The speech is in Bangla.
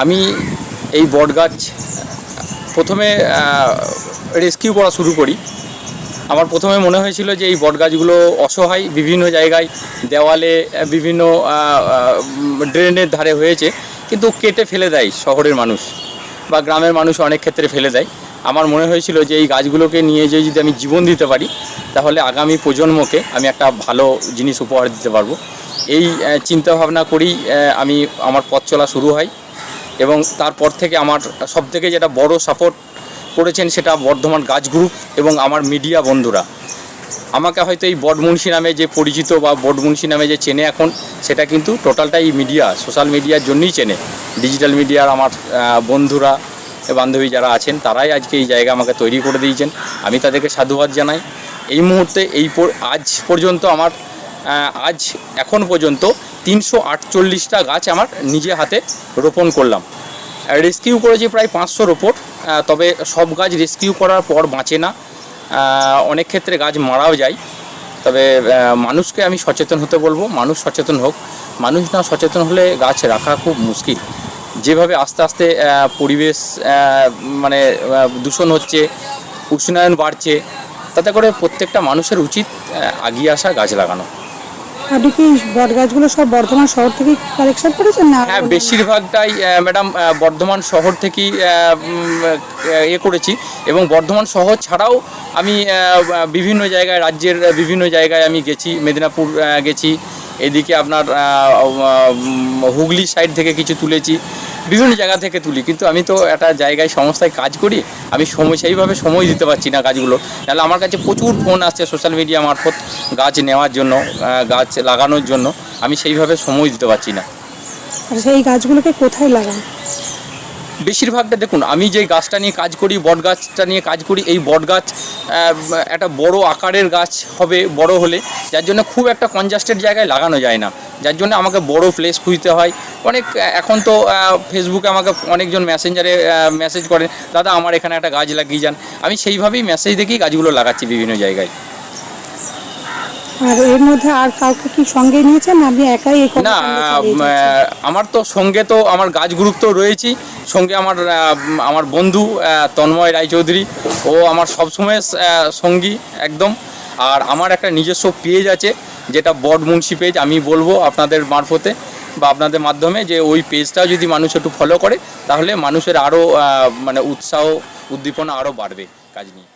আমি এই বটগাছ প্রথমে রেস্কিউ করা শুরু করি। আমার প্রথমে মনে হয়েছিল যে এই বটগাছগুলো অসহায়, বিভিন্ন জায়গায় দেওয়ালে, বিভিন্ন ড্রেনের ধারে হয়েছে, কিন্তু কেটে ফেলে দেয় শহরের মানুষ বা গ্রামের মানুষ অনেক ক্ষেত্রে ফেলে দেয়। আমার মনে হয়েছিল যে এই গাছগুলোকে নিয়ে যদি আমি জীবন দিতে পারি, তাহলে আগামী প্রজন্মকে আমি একটা ভালো জিনিস উপহার দিতে পারবো। এই চিন্তাভাবনা করেই আমি আমার পথ চলা শুরু হয়। এবং তারপর থেকে আমার সবথেকে যেটা বড় সাপোর্ট করেছেন সেটা বর্ধমান গাছ গ্রুপ এবং আমার মিডিয়া বন্ধুরা। আমাকে হয়তো এই বটমুন্সি নামে যে পরিচিত বা বটমুন্সি নামে যে চেনে এখন, সেটা কিন্তু টোটালটাই মিডিয়া, সোশ্যাল মিডিয়ার জন্যই চেনে। ডিজিটাল মিডিয়ার আমার বন্ধুরা, বান্ধবী যারা আছেন, তারাই আজকে এই জায়গা আমাকে তৈরি করে দিয়েছেন। আমি তাদেরকে সাধুবাদ জানাই। এই মুহূর্তে আজ পর্যন্ত আমার এখন পর্যন্ত 348টা গাছ আমার নিজে হাতে রোপণ করলাম। রেস্কিউ করেছি প্রায় 500-র ওপর। তবে সব গাছ রেস্কিউ করার পর বাঁচে না, অনেক ক্ষেত্রে গাছ মারাও যায়। তবে মানুষকে আমি সচেতন হতে বলবো, মানুষ সচেতন হোক। মানুষ না সচেতন হলে গাছ রাখা খুব মুশকিল। যেভাবে আস্তে আস্তে পরিবেশ দূষণ হচ্ছে, উষ্ণায়ন বাড়ছে, তাতে করে প্রত্যেকটা মানুষের উচিত এগিয়ে আসা, গাছ লাগানো। আপনি কি বট গাছগুলো সব বর্ধমান শহর থেকে কালেকশন করেছেন না? হ্যাঁ, বেশিরভাগটাই ম্যাডাম বর্ধমান শহর থেকেই করেছি। এবং বর্ধমান শহর ছাড়াও আমি বিভিন্ন জায়গায়, রাজ্যের বিভিন্ন জায়গায় আমি গেছি। মেদিনীপুর গেছি, এদিকে আপনার হুগলি সাইড থেকে কিছু তুলেছি, বিভিন্ন জায়গা থেকে তুলি। কিন্তু আমি তো একটা জায়গায় সংস্থায় কাজ করি, আমি সেইভাবে সময় দিতে পারছি না গাছগুলো। তাহলে আমার কাছে প্রচুর ফোন আসছে সোশ্যাল মিডিয়া মারফত গাছ নেওয়ার জন্য, গাছ লাগানোর জন্য। আমি সেইভাবে সময় দিতে পারছি না। সেই গাছগুলোকে কোথায় লাগান? বেশিরভাগটা দেখুন, আমি যে গাছটা নিয়ে কাজ করি, বট গাছটা নিয়ে কাজ করি, এই বট গাছ একটা বড় আকারের গাছ হবে, বড় হলে, যার জন্য খুব একটা কনজাস্টেড জায়গায় লাগানো যায় না, যার জন্য আমাকে বড় প্লেস খুঁজতে হয়। এখন তো ফেসবুকে আমাকে অনেকজন মেসেঞ্জারে মেসেজ করেন, দাদা আমার এখানে একটা গাছ লাগিয়ে যান। আমি সেইভাবেই মেসেজ দেখেই গাছগুলো লাগাচ্ছি বিভিন্ন জায়গায়। আর এর মধ্যে আর কাউকে কি সঙ্গে নিয়েছেন, আপনি একাই? না, আমার তো সঙ্গে তো আমার গাছ গ্রুপ তো রয়েছেই, সঙ্গে আমার বন্ধু তন্ময় রায়চৌধুরী, ও আমার সবসময় সঙ্গী একদম। আর আমার একটা নিজস্ব পেজ আছে, যেটা বটমুন্সি পেজ। আমি বলবো আপনাদের মারফতে বা আপনাদের মাধ্যমে যে ওই পেজটাও যদি মানুষ একটু ফলো করে, তাহলে মানুষের আরও উৎসাহ, উদ্দীপনা আরও বাড়বে কাজ নিয়ে।